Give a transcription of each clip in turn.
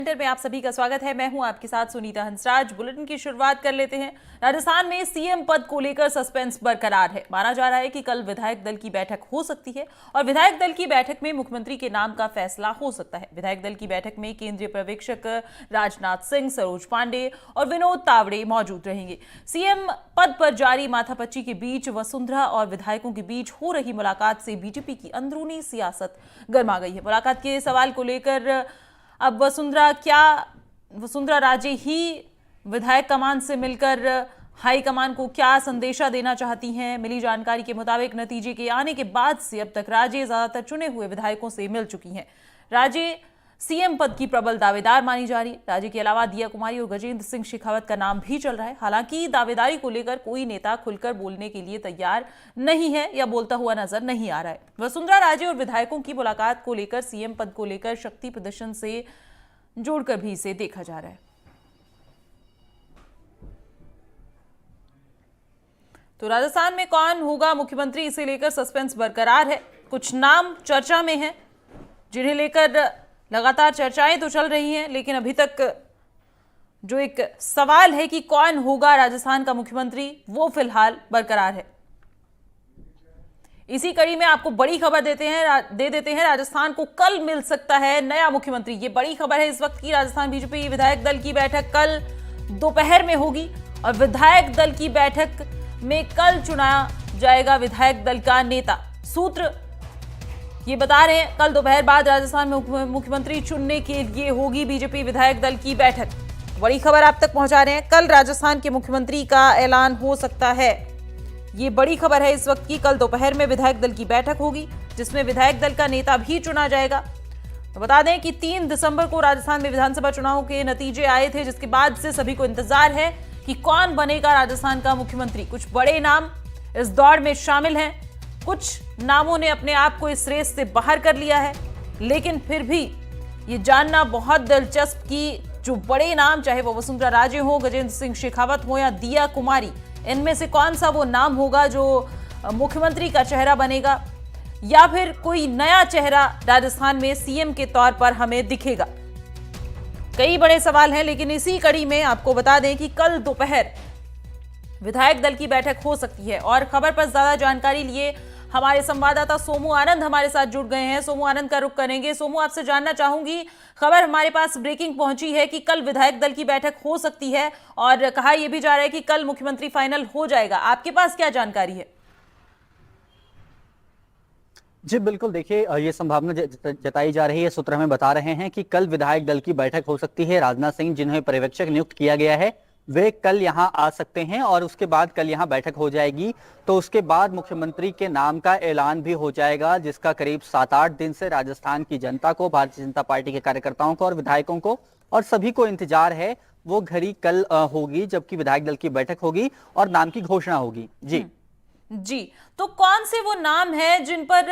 Centre में आप सभी का स्वागत है। मैं हूं आपके साथ सुनीता हंसराज। बुलेटिन की शुरुआत कर लेते हैं। राजस्थान में सीएम पद को लेकर सस्पेंस बरकरार है। माना जा रहा है कि कल विधायक दल की बैठक हो सकती है और विधायक दल की बैठक में मुख्यमंत्री के नाम का फैसला हो सकता है। विधायक दल की बैठक में केंद्रीय पर्यवेक्षक राजनाथ सिंह, सरोज पांडे और विनोद तावड़े मौजूद रहेंगे। सीएम पद पर जारी माथापच्ची के बीच वसुंधरा और विधायकों के बीच हो रही मुलाकात से बीजेपी की अंदरूनी सियासत गर्मा गई है। मुलाकात के सवाल को लेकर अब वसुंधरा राजे ही विधायक कमान से मिलकर हाई कमान को क्या संदेशा देना चाहती हैं? मिली जानकारी के मुताबिक नतीजे के आने के बाद से अब तक राजे ज्यादातर चुने हुए विधायकों से मिल चुकी हैं। राजे सीएम पद की प्रबल दावेदार मानी जा रही है। राजे के अलावा दिया कुमारी और गजेंद्र सिंह शेखावत का नाम भी चल रहा है। हालांकि दावेदारी को लेकर कोई नेता खुलकर बोलने के लिए तैयार नहीं है या बोलता हुआ नजर नहीं आ रहा है। वसुंधरा राजे और विधायकों की मुलाकात को लेकर सीएम पद को लेकर शक्ति प्रदर्शन से जोड़कर भी इसे देखा जा रहा है। तो राजस्थान में कौन होगा मुख्यमंत्री, इसे लेकर सस्पेंस बरकरार है। कुछ नाम चर्चा में हैं जिन्हें लेकर लगातार चर्चाएं तो चल रही हैं, लेकिन अभी तक जो एक सवाल है कि कौन होगा राजस्थान का मुख्यमंत्री, वो फिलहाल बरकरार है। इसी कड़ी में आपको बड़ी खबर दे देते हैं। राजस्थान को कल मिल सकता है नया मुख्यमंत्री। ये बड़ी खबर है इस वक्त की। राजस्थान बीजेपी विधायक दल की बैठक कल दोपहर में होगी और विधायक दल की बैठक में कल चुना जाएगा विधायक दल का नेता। सूत्र ये बता रहे हैं कल दोपहर बाद राजस्थान में मुख्यमंत्री चुनने के लिए होगी बीजेपी विधायक दल की बैठक। बड़ी खबर आप तक पहुंचा रहे हैं। कल राजस्थान के मुख्यमंत्री का ऐलान हो सकता है। ये बड़ी खबर है इस वक्त की। कल दोपहर में विधायक दल की बैठक होगी जिसमें विधायक दल का नेता भी चुना जाएगा। तो बता दें कि 3 दिसंबर को राजस्थान में विधानसभा चुनाव के नतीजे आए थे, जिसके बाद से सभी को इंतजार है कि कौन बनेगा राजस्थान का मुख्यमंत्री। कुछ बड़े नाम इस दौड़ में शामिल हैं। कुछ नामों ने अपने आप को इस रेस से बाहर कर लिया है, लेकिन फिर भी ये जानना बहुत दिलचस्प कि जो बड़े नाम, चाहे वो वसुंधरा राजे हो, गजेंद्र सिंह शेखावत हो या दिया कुमारी, इनमें से कौन सा वो नाम होगा जो मुख्यमंत्री का चेहरा बनेगा या फिर कोई नया चेहरा राजस्थान में सीएम के तौर पर हमें दिखेगा। कई बड़े सवाल हैं, लेकिन इसी कड़ी में आपको बता दें कि कल दोपहर विधायक दल की बैठक हो सकती है। और खबर पर ज्यादा जानकारी लिए हमारे संवाददाता सोमू आनंद हमारे साथ जुड़ गए हैं। सोमू आनंद का रुख करेंगे। सोमू, आपसे जानना चाहूंगी, खबर हमारे पास ब्रेकिंग पहुंची है कि कल विधायक दल की बैठक हो सकती है और कहा यह भी जा रहा है कि कल मुख्यमंत्री फाइनल हो जाएगा। आपके पास क्या जानकारी है? जी बिल्कुल, देखिए ये संभावना जताई जा रही है। सूत्र हमें बता रहे हैं कि कल विधायक दल की बैठक हो सकती है। राजनाथ सिंह, जिन्हें पर्यवेक्षक नियुक्त किया गया है, वे कल यहां आ सकते हैं और उसके बाद कल यहां बैठक हो जाएगी। तो उसके बाद मुख्यमंत्री के नाम का ऐलान भी हो जाएगा, जिसका करीब 7-8 दिन से राजस्थान की जनता को, भारतीय जनता पार्टी के कार्यकर्ताओं को और विधायकों को और सभी को इंतजार है। वो घड़ी कल होगी जबकि विधायक दल की बैठक होगी और नाम की घोषणा होगी। जी, तो कौन से वो नाम हैं जिन पर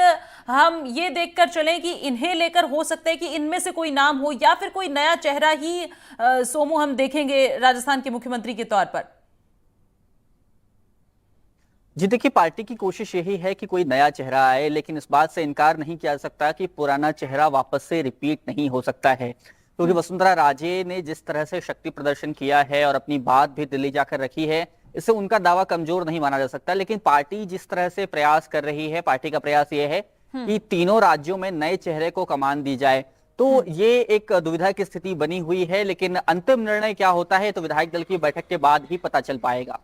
हम ये देखकर चलें कि इन्हें लेकर हो सकता है कि इनमें से कोई नाम हो या फिर कोई नया चेहरा ही सोमू हम देखेंगे राजस्थान के मुख्यमंत्री के तौर पर? जी देखिए, पार्टी की कोशिश यही है कि कोई नया चेहरा आए, लेकिन इस बात से इनकार नहीं किया जा सकता कि पुराना चेहरा वापस से रिपीट नहीं हो सकता है। क्योंकि वसुंधरा राजे ने जिस तरह से शक्ति प्रदर्शन किया है और अपनी बात भी दिल्ली जाकर रखी है, इससे उनका दावा कमजोर नहीं माना जा सकता। लेकिन पार्टी जिस तरह से प्रयास कर रही है, पार्टी का प्रयास यह है कि तीनों राज्यों में नए चेहरे को कमान दी जाए। तो ये एक दुविधा की स्थिति बनी हुई है, लेकिन अंतिम निर्णय क्या होता है तो विधायक दल की बैठक के बाद ही पता चल पाएगा।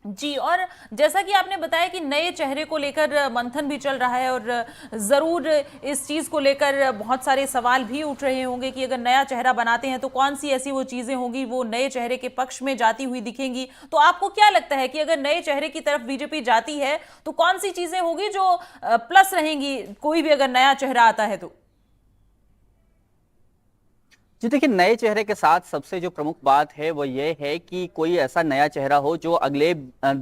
जी, और जैसा कि आपने बताया कि नए चेहरे को लेकर मंथन भी चल रहा है और जरूर इस चीज को लेकर बहुत सारे सवाल भी उठ रहे होंगे कि अगर नया चेहरा बनाते हैं तो कौन सी ऐसी वो चीजें होंगी वो नए चेहरे के पक्ष में जाती हुई दिखेंगी। तो आपको क्या लगता है कि अगर नए चेहरे की तरफ बीजेपी जाती है तो कौन सी चीजें होगी जो प्लस रहेंगी, कोई भी अगर नया चेहरा आता है तो? जी देखिए, नए चेहरे के साथ सबसे जो प्रमुख बात है वो ये है कि कोई ऐसा नया चेहरा हो जो अगले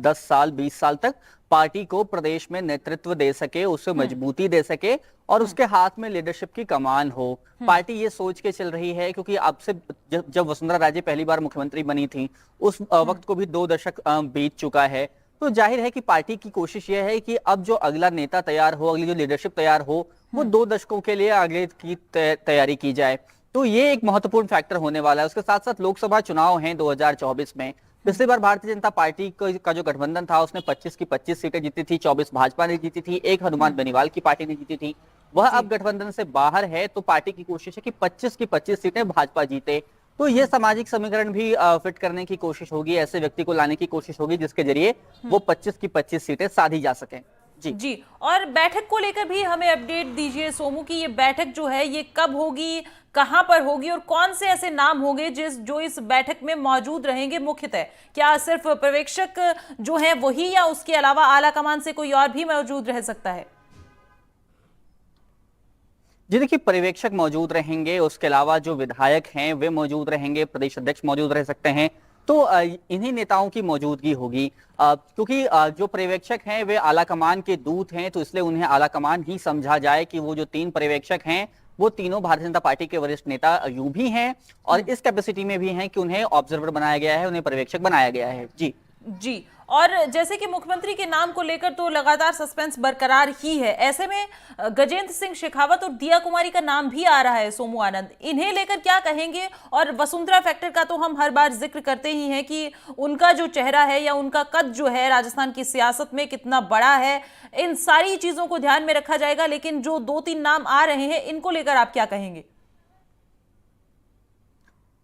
10 साल 20 साल तक पार्टी को प्रदेश में नेतृत्व दे सके, उसे मजबूती दे सके और उसके हाथ में लीडरशिप की कमान हो। पार्टी ये सोच के चल रही है, क्योंकि अब से जब वसुंधरा राजे पहली बार मुख्यमंत्री बनी थी उस वक्त को भी 2 दशक बीत चुका है। तो जाहिर है कि पार्टी की कोशिश यह है कि अब जो अगला नेता तैयार हो, अगली जो लीडरशिप तैयार हो, वो 2 दशकों के लिए आगे की तैयारी की जाए। तो ये एक महत्वपूर्ण फैक्टर होने वाला है। उसके साथ साथ लोकसभा चुनाव हैं 2024 में। पिछली बार भारतीय जनता पार्टी का जो गठबंधन था उसने 25 की 25 सीटें जीती थी, 24 भाजपा ने जीती थी, एक हनुमान बेनीवाल की पार्टी ने जीती थी। वह अब गठबंधन से बाहर है, तो पार्टी की कोशिश है कि 25 की 25 सीटें भाजपा जीते। तो ये सामाजिक समीकरण भी फिट करने की कोशिश होगी, ऐसे व्यक्ति को लाने की कोशिश होगी जिसके जरिए वो 25 की 25 सीटें साधी जा सकें। जी। और बैठक को लेकर भी हमें अपडेट दीजिए सोमू की ये बैठक जो है ये कब होगी, कहां पर होगी और कौन से ऐसे नाम होंगे जो इस बैठक में मौजूद रहेंगे मुख्यतः? क्या सिर्फ पर्यवेक्षक जो है वही या उसके अलावा आला कमान से कोई और भी मौजूद रह सकता है? जी देखिए, पर्यवेक्षक मौजूद रहेंगे, उसके अलावा जो विधायक हैं वे मौजूद रहेंगे, प्रदेश अध्यक्ष मौजूद रह सकते हैं। तो इन्हीं नेताओं की मौजूदगी होगी, क्योंकि जो पर्यवेक्षक हैं वे आला कमान के दूत हैं, तो इसलिए उन्हें आला कमान ही समझा जाए कि वो जो 3 पर्यवेक्षक हैं वो तीनों भारतीय जनता पार्टी के वरिष्ठ नेता यूं भी हैं और इस कैपेसिटी में भी हैं कि उन्हें ऑब्जर्वर बनाया गया है, उन्हें पर्यवेक्षक बनाया गया है। जी जी। और जैसे कि मुख्यमंत्री के नाम को लेकर तो लगातार सस्पेंस बरकरार ही है, ऐसे में गजेंद्र सिंह शेखावत और दिया कुमारी का नाम भी आ रहा है सोमू आनंद, इन्हें लेकर क्या कहेंगे? और वसुंधरा फैक्टर का तो हम हर बार जिक्र करते ही हैं कि उनका जो चेहरा है या उनका कद जो है राजस्थान की सियासत में कितना बड़ा है, इन सारी चीजों को ध्यान में रखा जाएगा। लेकिन जो 2-3 नाम आ रहे हैं इनको लेकर आप क्या कहेंगे?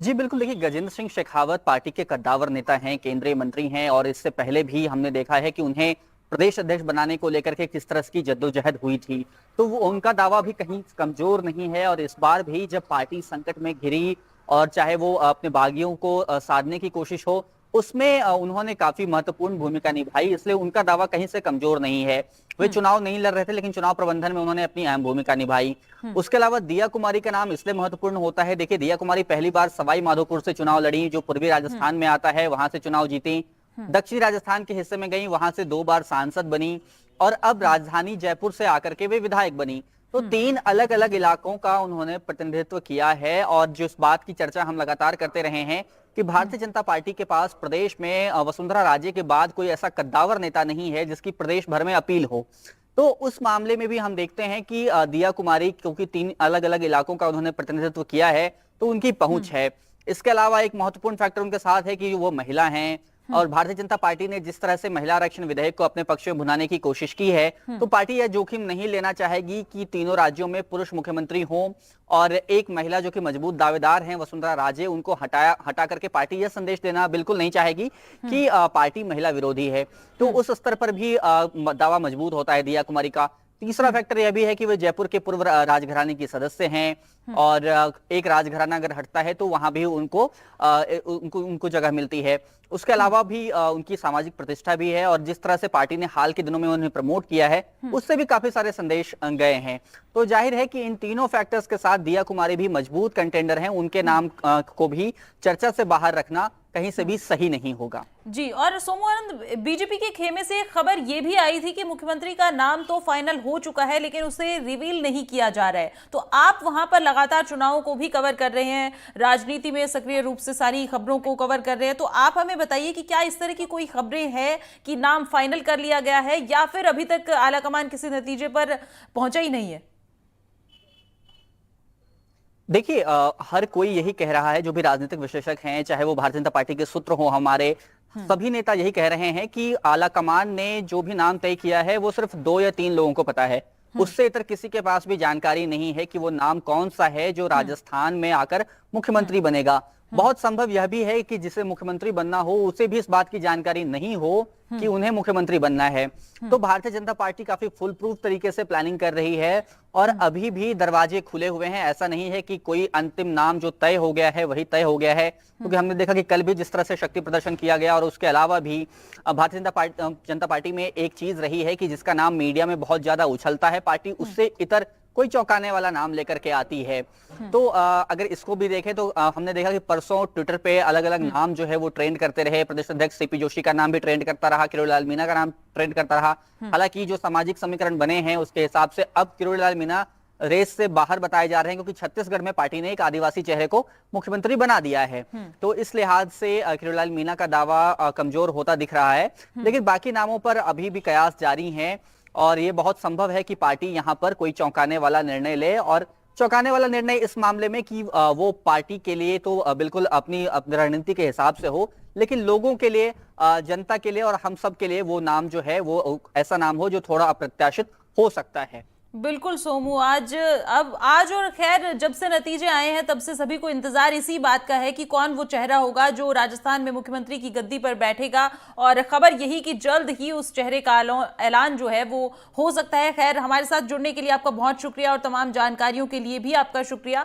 जी बिल्कुल, देखिए गजेंद्र सिंह शेखावत पार्टी के कद्दावर नेता हैं, केंद्रीय मंत्री हैं और इससे पहले भी हमने देखा है कि उन्हें प्रदेश अध्यक्ष बनाने को लेकर के किस तरह की जद्दोजहद हुई थी। तो वो उनका दावा भी कहीं कमजोर नहीं है और इस बार भी जब पार्टी संकट में घिरी और चाहे वो अपने बागियों को साधने की कोशिश हो, उसमें उन्होंने काफी महत्वपूर्ण भूमिका निभाई, इसलिए उनका दावा कहीं से कमजोर नहीं है। वे चुनाव नहीं लड़ रहे थे लेकिन चुनाव प्रबंधन में उन्होंने अपनी अहम भूमिका निभाई। उसके अलावा दिया कुमारी का नाम इसलिए महत्वपूर्ण होता है, देखिए दिया कुमारी पहली बार सवाई माधोपुर से चुनाव लड़ी, जो पूर्वी राजस्थान में आता है, वहां से चुनाव जीती। दक्षिणी राजस्थान के हिस्से में गई, वहां से 2 बार सांसद बनी और अब राजधानी जयपुर से आकर के वे विधायक बनी। तो 3 अलग अलग इलाकों का उन्होंने प्रतिनिधित्व किया है और जिस बात की चर्चा हम लगातार करते रहे हैं कि भारतीय जनता पार्टी के पास प्रदेश में वसुंधरा राजे के बाद कोई ऐसा कद्दावर नेता नहीं है जिसकी प्रदेश भर में अपील हो। तो उस मामले में भी हम देखते हैं कि दिया कुमारी, क्योंकि 3 अलग अलग इलाकों का उन्होंने प्रतिनिधित्व किया है, तो उनकी पहुंच है। इसके अलावा एक महत्वपूर्ण फैक्टर उनके साथ है कि वो महिला हैं और भारतीय जनता पार्टी ने जिस तरह से महिला आरक्षण विधेयक को अपने पक्ष में भुनाने की कोशिश की है, तो पार्टी यह जोखिम नहीं लेना चाहेगी कि तीनों राज्यों में पुरुष मुख्यमंत्री हों और एक महिला जो कि मजबूत दावेदार हैं वसुंधरा राजे, उनको हटा करके पार्टी यह संदेश देना बिल्कुल नहीं चाहेगी कि पार्टी महिला विरोधी है। तो उस स्तर पर भी दावा मजबूत होता है दिया कुमारी का। तीसरा फैक्टर यह भी है कि वे जयपुर के पूर्व राजघराने की सदस्य हैं और एक राजघराना अगर हटता है तो वहां भी उनको जगह मिलती है। उसके अलावा भी उनकी सामाजिक प्रतिष्ठा भी है और जिस तरह से पार्टी ने हाल के दिनों में उन्हें प्रमोट किया है उससे भी काफी सारे संदेश गए हैं। तो जाहिर है कि इन तीनों फैक्टर्स के साथ दिया कुमारी भी मजबूत कंटेंडर हैं, उनके नाम को भी चर्चा से बाहर रखना कहीं से भी सही नहीं होगा। जी। और सोमू आनंद, बीजेपी के खेमे से एक खबर यह भी आई थी कि मुख्यमंत्री का नाम तो फाइनल हो चुका है लेकिन उसे रिवील नहीं किया जा रहा है। तो आप वहां पर लगातार चुनावों को भी कवर कर रहे हैं, राजनीति में सक्रिय रूप से सारी खबरों को कवर कर रहे हैं, तो आप हमें बताइए कि क्या इस तरह की कोई खबरें हैं कि नाम फाइनल कर लिया गया है या फिर अभी तक आलाकमान किसी नतीजे पर पहुंचा ही नहीं है? देखिए, हर कोई यही कह रहा है, जो भी राजनीतिक विश्लेषक हैं, चाहे वो भारतीय जनता पार्टी के सूत्र हो, हमारे सभी नेता यही कह रहे हैं कि आला कमान ने जो भी नाम तय किया है वो सिर्फ 2 या 3 लोगों को पता है। उससे इतर किसी के पास भी जानकारी नहीं है कि वो नाम कौन सा है जो राजस्थान में आकर मुख्यमंत्री बनेगा। बहुत संभव यह भी है कि जिसे मुख्यमंत्री बनना हो उसे भी इस बात की जानकारी नहीं हो कि उन्हें मुख्यमंत्री बनना है। तो भारतीय जनता पार्टी काफी फुल प्रूफ तरीके से प्लानिंग कर रही है और अभी भी दरवाजे खुले हुए हैं। ऐसा नहीं है कि कोई अंतिम नाम जो तय हो गया है वही तय हो गया है, क्योंकि हमने देखा कि कल भी जिस तरह से शक्ति प्रदर्शन किया गया और उसके अलावा भी भारतीय जनता पार्टी में एक चीज रही है कि जिसका नाम मीडिया में बहुत ज्यादा उछलता है, पार्टी उससे इतर कोई चौंकाने वाला नाम लेकर के आती है। तो अगर इसको भी देखें तो हमने देखा कि परसों ट्विटर पे अलग अलग नाम जो है वो ट्रेंड करते रहे। प्रदेश अध्यक्ष सीपी जोशी का नाम भी ट्रेंड करता रहा, किरोड़ीलाल मीणा का नाम ट्रेंड करता रहा। हालांकि जो सामाजिक समीकरण बने हैं उसके हिसाब से अब किरोड़ीलाल मीणा रेस से बाहर बताए जा रहे हैं, क्योंकि छत्तीसगढ़ में पार्टी ने एक आदिवासी चेहरे को मुख्यमंत्री बना दिया है। तो इस लिहाज से किरोड़ीलाल मीणा का दावा कमजोर होता दिख रहा है। लेकिन बाकी नामों पर अभी भी कयास जारी हैं और ये बहुत संभव है कि पार्टी यहां पर कोई चौंकाने वाला निर्णय ले और चौंकाने वाला निर्णय इस मामले में कि वो पार्टी के लिए तो बिल्कुल अपनी रणनीति के हिसाब से हो, लेकिन लोगों के लिए, जनता के लिए और हम सब के लिए वो नाम जो है वो ऐसा नाम हो जो थोड़ा अप्रत्याशित हो सकता है। बिल्कुल सोमू, आज और खैर जब से नतीजे आए हैं तब से सभी को इंतजार इसी बात का है कि कौन वो चेहरा होगा जो राजस्थान में मुख्यमंत्री की गद्दी पर बैठेगा, और खबर यही कि जल्द ही उस चेहरे का ऐलान जो है वो हो सकता है। खैर, हमारे साथ जुड़ने के लिए आपका बहुत शुक्रिया और तमाम जानकारियों के लिए भी आपका शुक्रिया।